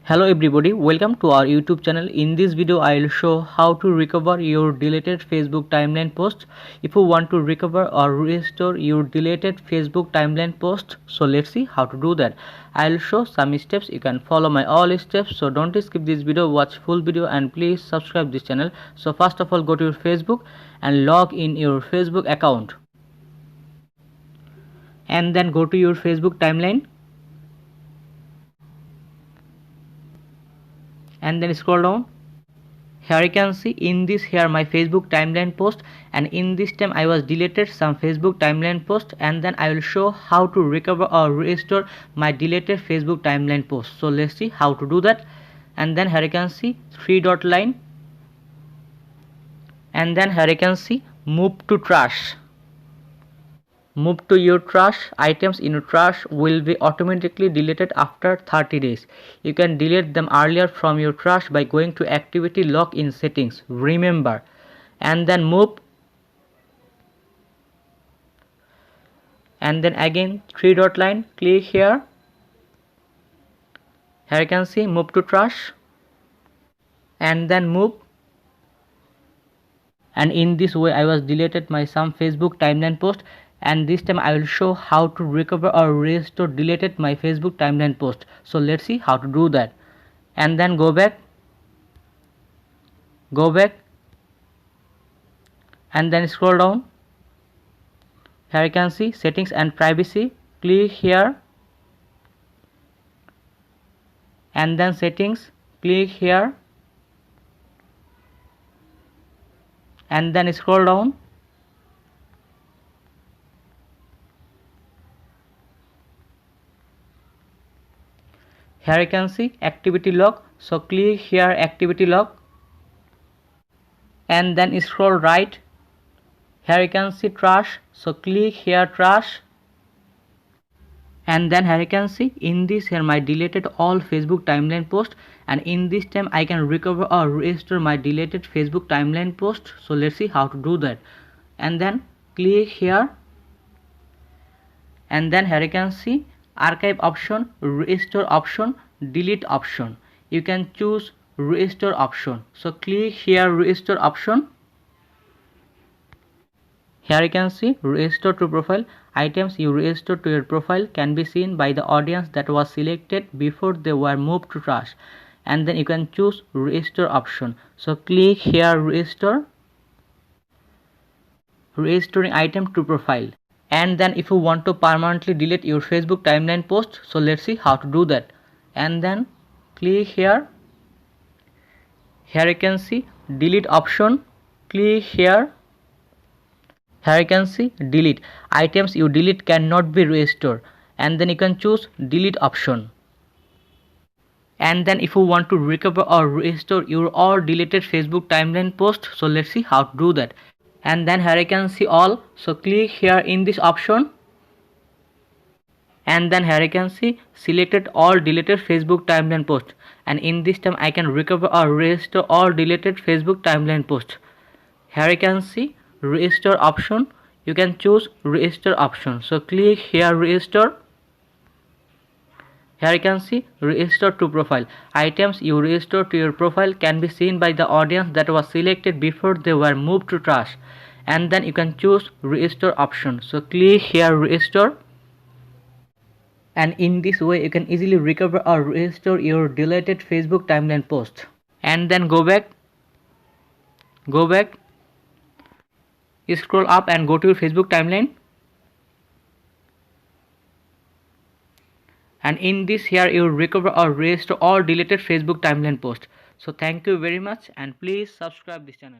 Hello everybody, welcome to our YouTube channel. In this video I will show how to recover your deleted Facebook timeline post. If you want to recover or restore your deleted Facebook timeline post, so let's see how to do that. I will show some steps. You can follow my all steps, so don't skip this video, watch full video and please subscribe this channel. So first of all, go to your Facebook and log in your Facebook account and then go to your Facebook timeline and then scroll down. Here you can see in this here my Facebook timeline post, and in this time I was deleted some Facebook timeline post, and then I will show how to recover or restore my deleted Facebook timeline post. So let's see how to do that. And then here you can see three dot line, and then here you can see move to trash. Move to your trash. Items in your trash will be automatically deleted after 30 days. You can delete them earlier from your trash by going to activity log in settings, remember, and then move, and then again three dot line, click here. Here you can see move to trash and then move, and in this way I was deleted my some Facebook timeline post, and this time I will show how to recover or restore deleted my Facebook timeline post. So let's see how to do that. And then go back and then scroll down. Here you can see settings and privacy, click here and then settings, click here and then scroll down. Here you can see activity log, so click here activity log and then scroll right. Here you can see trash, so click here trash, and then here you can see in this here my deleted all Facebook timeline post, and in this time I can recover or restore my deleted Facebook timeline post. So let's see how to do that. And then click here and then here you can see archive option, restore option, delete option. You can choose restore option, so click here restore option. Here you can see restore to profile. Items you restore to your profile can be seen by the audience that was selected before they were moved to trash, and then you can choose restore option, so click here restore, restoring item to profile. And then if you want to permanently delete your Facebook timeline post, so let's see how to do that. And then click here. Here you can see delete option, click here. Here you can see delete. Items you delete cannot be restored, and then you can choose delete option. And then if you want to recover or restore your all deleted Facebook timeline post, so let's see how to do that. And then here you can see all, so click here in this option, and then here you can see selected all deleted Facebook timeline posts, and in this time I can recover or restore all deleted Facebook timeline posts. Here you can see restore option, you can choose restore option, so click here restore. Here you can see restore to profile. Items you restore to your profile can be seen by the audience that was selected before they were moved to trash, and then you can choose restore option, so click here restore. And in this way you can easily recover or restore your deleted Facebook timeline post. And then go back, scroll up and go to your Facebook timeline, and in this here you recover or restore all deleted Facebook timeline posts. So thank you very much, and please subscribe this channel.